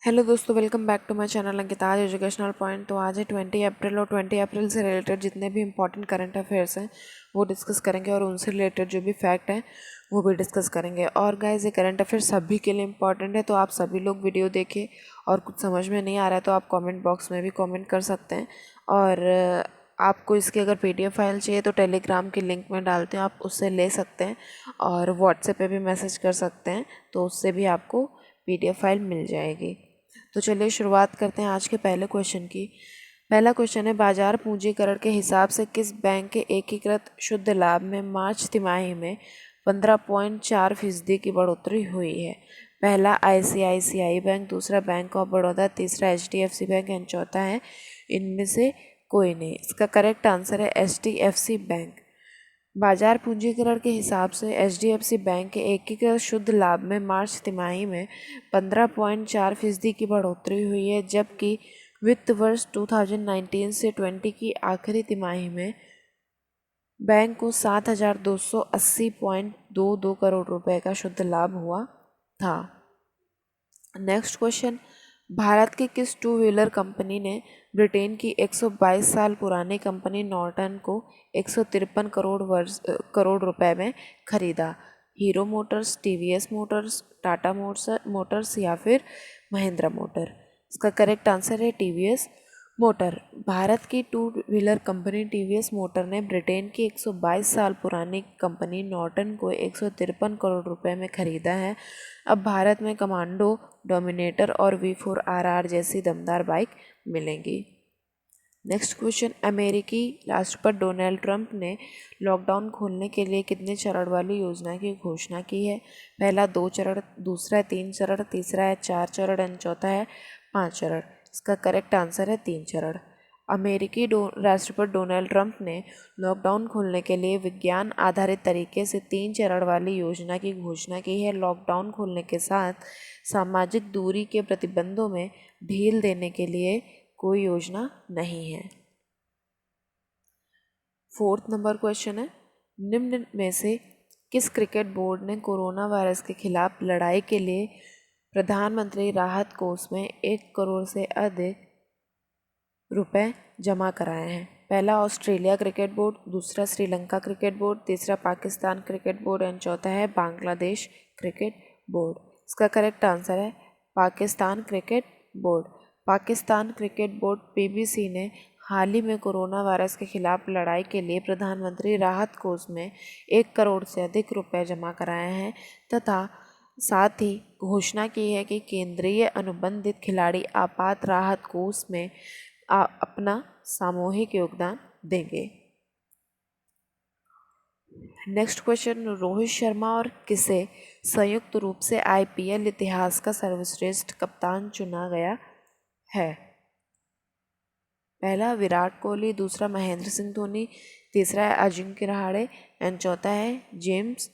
Hello दोस्तों, welcome back to my channel Ankita educational point. तो आज है 20 अप्रैल और 20 अप्रैल से रिलेटेड जितने भी इंपॉर्टेंट करंट अफेयर्स हैं वो डिस्कस करेंगे और उनसे रिलेटेड जो भी फैक्ट हैं वो भी डिस्कस करेंगे। और गाइस, ये करंट अफेयर सभी के लिए इंपॉर्टेंट है, तो आप सभी लोग वीडियो देखें। और कुछ समझ में नहीं आ रहा है तो आप कमेंट बॉक्स में भी कमेंट कर सकते हैं। और आपको इसकी अगर PDF फाइल चाहिए तो टेलीग्राम की लिंक में डालते हैं, आप उससे ले सकते हैं। और व्हाट्सएप पे भी मैसेज कर सकते हैं, तो उससे भी आपको PDF फाइल मिल जाएगी। तो चलिए शुरुआत करते हैं आज के पहले क्वेश्चन की। पहला क्वेश्चन है, बाजार पूंजीकरण के हिसाब से किस बैंक के एकीकृत शुद्ध लाभ में मार्च तिमाही में 15.4% की बढ़ोतरी हुई है? पहला ICICI बैंक, दूसरा बैंक ऑफ बड़ौदा, तीसरा HDFC बैंक एंड चौथा है इनमें से कोई नहीं। इसका करेक्ट आंसर है HDFC बैंक। बाजार पूंजीकरण के हिसाब से HDFC बैंक के एकीकृत शुद्ध लाभ में मार्च तिमाही में 15.4% की बढ़ोतरी हुई है, जबकि वित्त वर्ष 2019 से 20 की आखिरी तिमाही में बैंक को 7,280.22 करोड़ रुपए का शुद्ध लाभ हुआ था। नेक्स्ट क्वेश्चन, भारत की किस टू व्हीलर कंपनी ने ब्रिटेन की 122 साल पुरानी कंपनी नॉर्टन को 153 करोड़ रुपए में खरीदा? Hero Motors, TVS Motors, Tata Motors या फिर महिंद्रा मोटर? इसका करेक्ट आंसर है TVS मोटर। भारत की two wheeler company TVS motor ने ब्रिटेन की 122 साल पुरानी कंपनी नॉर्टन को 153 करोड़ रुपए में खरीदा है। अब भारत में कमांडो, डोमिनेटर और V4RR जैसी दमदार बाइक मिलेंगी। नेक्स्ट क्वेश्चन, अमेरिकी राष्ट्रपति डोनाल्ड ट्रंप ने लॉकडाउन खोलने के लिए कितने चरण वाली योजना की घोषणा की है? पहला 2 चरण, दूसरा है 3 चरण, तीसरा है 4 चरण एंड चौथा है 5 चरण। इसका करेक्ट आंसर है 3 चरण। अमेरिकी राष्ट्रपति डोनाल्ड ट्रंप ने लॉकडाउन खोलने के लिए विज्ञान आधारित तरीके से 3 चरण वाली योजना की घोषणा की है। लॉकडाउन खोलने के साथ सामाजिक दूरी के प्रतिबंधों में ढील देने के लिए कोई योजना नहीं है। फोर्थ नंबर क्वेश्चन है, निम्न में से किस क्रिकेट बोर्ड ने कोरोना वायरस के खिलाफ लड़ाई के लिए प्रधानमंत्री राहत कोष में 1 करोड़ से अधिक रुपए जमा कराए हैं? पहला ऑस्ट्रेलिया क्रिकेट बोर्ड, दूसरा श्रीलंका क्रिकेट बोर्ड, तीसरा पाकिस्तान क्रिकेट बोर्ड एंड चौथा है बांग्लादेश क्रिकेट बोर्ड। इसका करेक्ट आंसर है Pakistan cricket board. Pakistan cricket board PBC ने हाल ही में कोरोना वायरस के खिलाफ लड़ाई के लिए प्रधानमंत्री राहत कोष में 1 करोड़ से अधिक रुपए जमा कराए हैं तथा साथ ही घोषणा की है कि केंद्रीय अनुबंधित खिलाड़ी आपात राहत कोष में अपना सामूहिक योगदान देंगे। नेक्स्ट क्वेश्चन, रोहित शर्मा और किसे संयुक्त रूप से IPL इतिहास का सर्वश्रेष्ठ कप्तान चुना गया है? पहला विराट कोहली, दूसरा महेंद्र सिंह धोनी, तीसरा है अजिंक्य रहाणे एंड चौथा है जेम्स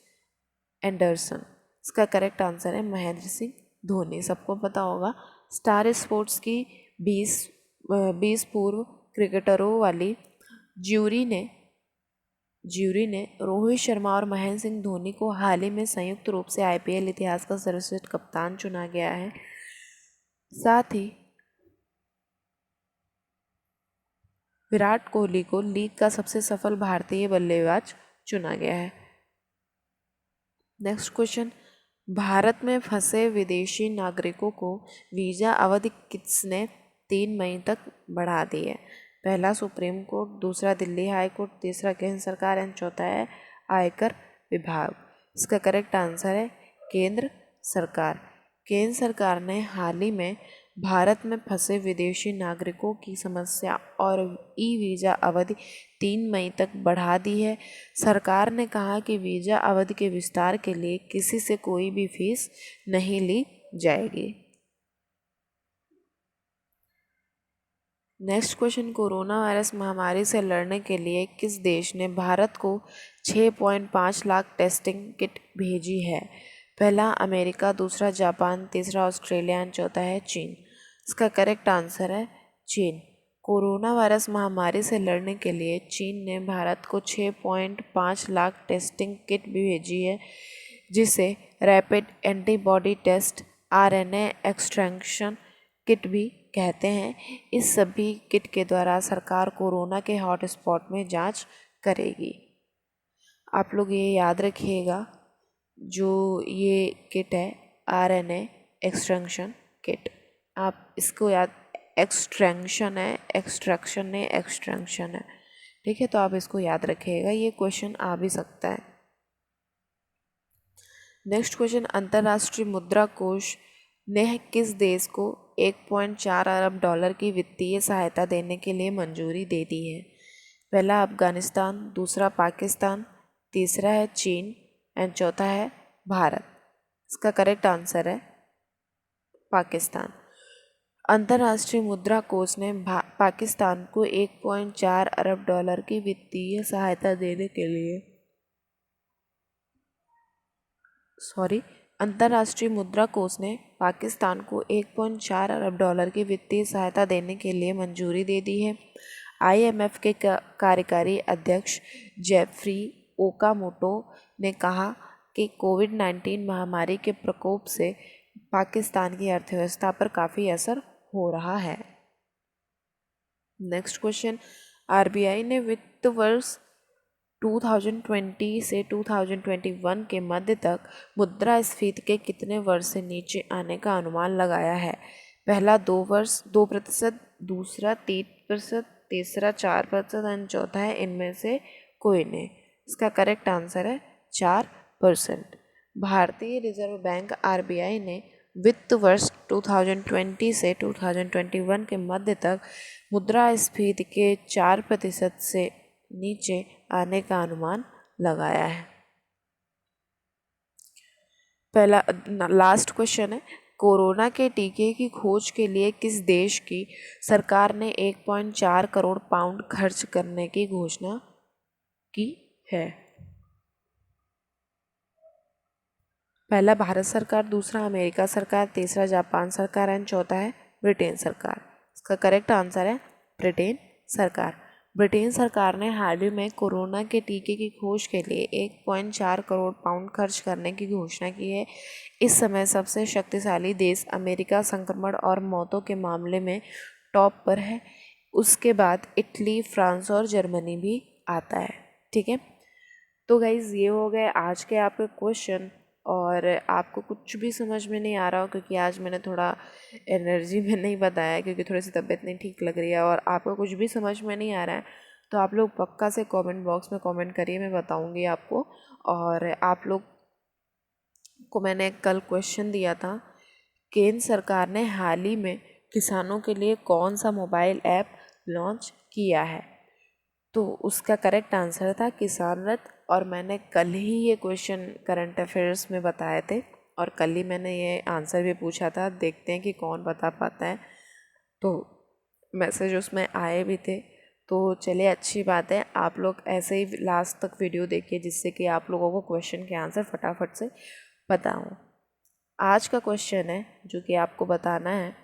एंडरसन। इसका करेक्ट आंसर है महेंद्र सिंह धोनी। सबको पता होगा, स्टार स्पोर्ट्स की 20 पूर्व क्रिकेटरों वाली ज्यूरी ने रोहित शर्मा और महेंद्र सिंह धोनी को हाल ही में संयुक्त रूप से IPL इतिहास का सर्वश्रेष्ठ कप्तान चुना गया है। साथ ही विराट कोहली को लीग का सबसे सफल भारतीय बल्लेबाज चुना गया है। नेक्स्ट क्वेश्चन, भारत में फंसे विदेशी नागरिकों को वीज़ा अवधि किसने 3 मई तक बढ़ा दी है? पहला सुप्रीम कोर्ट, दूसरा दिल्ली हाई कोर्ट, तीसरा केंद्र सरकार एंड चौथा है आयकर विभाग। इसका करेक्ट आंसर है केंद्र सरकार। केंद्र सरकार ने हाल ही में भारत में फंसे विदेशी नागरिकों की समस्या और वीज़ा अवधि 3 मई तक बढ़ा दी है। सरकार ने कहा कि वीज़ा अवधि के विस्तार के लिए किसी से कोई भी फीस नहीं ली जाएगी। नेक्स्ट क्वेश्चन, कोरोना वायरस महामारी से लड़ने के लिए किस देश ने भारत को 6.5 लाख टेस्टिंग किट भेजी है? पहला अमेरिका, दूसरा जापान, तीसरा ऑस्ट्रेलिया एंड चौथा है चीन। इसका करेक्ट आंसर है चीन। कोरोना वायरस महामारी से लड़ने के लिए चीन ने भारत को 6.5 लाख टेस्टिंग किट भी भेजी है, जिसे rapid antibody test, RNA extraction kit भी कहते हैं। इस सभी किट के द्वारा सरकार कोरोना के हॉटस्पॉट में जांच करेगी। आप लोग ये याद रखिएगा, जो ये किट है RNA एक्सट्रैक्शन किट, आप इसको याद, एक्सट्रैक्शन है, एक्सट्रैक्शन नहीं एक्सट्रैक्शन है, ठीक है। तो आप इसको याद रखिएगा, ये क्वेश्चन आ भी सकता है। नेक्स्ट क्वेश्चन, अंतर्राष्ट्रीय मुद्रा कोष ने किस देश को 1.4 अरब डॉलर की वित्तीय सहायता देने के लिए मंजूरी दे दी है? पहला अफगानिस्तान, दूसरा पाकिस्तान, तीसरा है चीन एंड चौथा है भारत। इसका करेक्ट आंसर है पाकिस्तान। अंतर्राष्ट्रीय मुद्रा कोष ने पाकिस्तान को 1.4 अरब डॉलर की वित्तीय सहायता देने के लिए अंतर्राष्ट्रीय मुद्रा कोष ने पाकिस्तान को 1.4 अरब डॉलर की वित्तीय सहायता देने के लिए मंजूरी दे दी है। IMF के कार्यकारी अध्यक्ष जेफरी ओकामोटो ने कहा कि कोविड-19 महामारी के प्रकोप से पाकिस्तान की अर्थव्यवस्था पर काफ़ी असर हो रहा है। नेक्स्ट क्वेश्चन, RBI ने वित्त वर्ष 2020 से 2021 के मध्य तक मुद्रास्फीति के कितने वर्ष से नीचे आने का अनुमान लगाया है? पहला 2%, दूसरा 3%, तीसरा 4% एंड चौथा है इनमें से कोई नहीं। इसका करेक्ट आंसर है 4%। भारतीय रिजर्व बैंक RBI ने वित्त वर्ष 2020 से 2021 के मध्य तक मुद्रास्फीति के 4% से नीचे आने का अनुमान लगाया है। पहला लास्ट क्वेश्चन है, कोरोना के टीके की खोज के लिए किस देश की सरकार ने 1.4 करोड़ पाउंड खर्च करने की घोषणा की है? पहला भारत सरकार, दूसरा अमेरिका सरकार, तीसरा जापान सरकार एंड चौथा है ब्रिटेन सरकार। इसका करेक्ट आंसर है ब्रिटेन सरकार। ब्रिटेन सरकार ने हाल ही में कोरोना के टीके की खोज के लिए 1.4 करोड़ पाउंड खर्च करने की घोषणा की है। इस समय सबसे शक्तिशाली देश अमेरिका संक्रमण और मौतों के मामले में टॉप पर है। उसके बाद इटली, फ्रांस और जर्मनी भी आता है, ठीक है। तो गाइज़ ये हो गए आज के आपके क्वेश्चन। और आपको कुछ भी समझ में नहीं आ रहा हो क्योंकि आज मैंने थोड़ा एनर्जी में नहीं बताया, क्योंकि थोड़ी सी तबीयत नहीं ठीक लग रही है, और आपको कुछ भी समझ में नहीं आ रहा है, तो आप लोग पक्का से कमेंट बॉक्स में कमेंट करिए, मैं बताऊंगी आपको। और आप लोग को मैंने कल क्वेश्चन दिया था, केंद्र सरकार ने हाल ही में किसानों के लिए कौन सा मोबाइल ऐप लॉन्च किया है? तो उसका करेक्ट आंसर था किसान रथ। और मैंने कल ही ये क्वेश्चन करंट अफेयर्स में बताए थे, और कल ही मैंने ये आंसर भी पूछा था। देखते हैं कि कौन बता पाता है। तो मैसेज उसमें आए भी थे। तो चलिए, अच्छी बात है, आप लोग ऐसे ही लास्ट तक वीडियो देखिए, जिससे कि आप लोगों को क्वेश्चन के आंसर फटाफट से पता हो। आज का क्वेश्चन है जो कि आपको बताना है,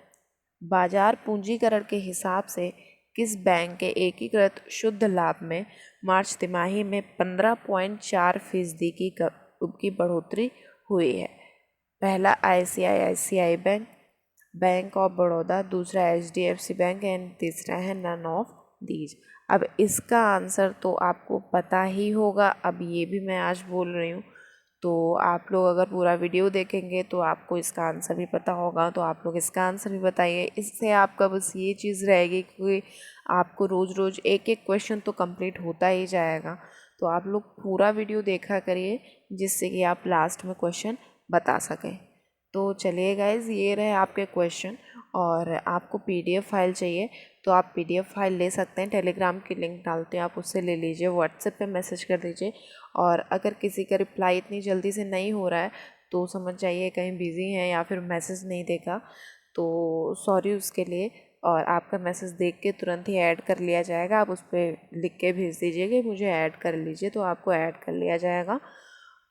बाजार पूंजीकरण के हिसाब से किस बैंक के एकीकृत शुद्ध लाभ में मार्च तिमाही में 15.4% की बढ़ोतरी हुई है? पहला ICICI bank, bank of Baroda, दूसरा HDFC बैंक एंड तीसरा है नन ऑफ दीज। अब इसका आंसर तो आपको पता ही होगा, अब ये भी मैं आज बोल रही हूँ, तो आप लोग अगर पूरा वीडियो देखेंगे तो आपको इसका आंसर भी पता होगा। तो आप लोग इसका आंसर भी बताइए। इससे आपका बस ये चीज़ रहेगी कि आपको रोज़ रोज़ एक एक क्वेश्चन तो कंप्लीट होता ही जाएगा। तो आप लोग पूरा वीडियो देखा करिए, जिससे कि आप लास्ट में क्वेश्चन बता सकें। तो चलिए गाइज़, ये रहे आपके क्वेश्चन। और आपको PDF फाइल चाहिए तो आप PDF फाइल ले सकते हैं, टेलीग्राम की लिंक डालते हैं, आप उससे ले लीजिए, व्हाट्सएप पे मैसेज कर दीजिए। और अगर किसी का रिप्लाई इतनी जल्दी से नहीं हो रहा है तो समझ जाइए कहीं बिज़ी हैं या फिर मैसेज नहीं देखा, तो सॉरी उसके लिए। और आपका मैसेज देख के तुरंत ही ऐड कर लिया जाएगा। आप उस पर लिख के भेज दीजिए कि मुझे ऐड कर लीजिए, तो आपको ऐड कर लिया जाएगा।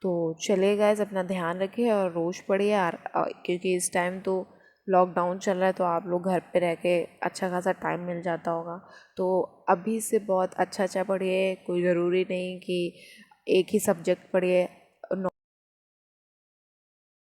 तो चलिए गाइस, अपना ध्यान रखिए और रोज़ पढ़िए यार, क्योंकि इस टाइम तो लॉकडाउन चल रहा है, तो आप लोग घर पे रह के अच्छा खासा टाइम मिल जाता होगा। तो अभी से बहुत अच्छा अच्छा पढ़िए, कोई ज़रूरी नहीं कि एक ही सब्जेक्ट पढ़िए,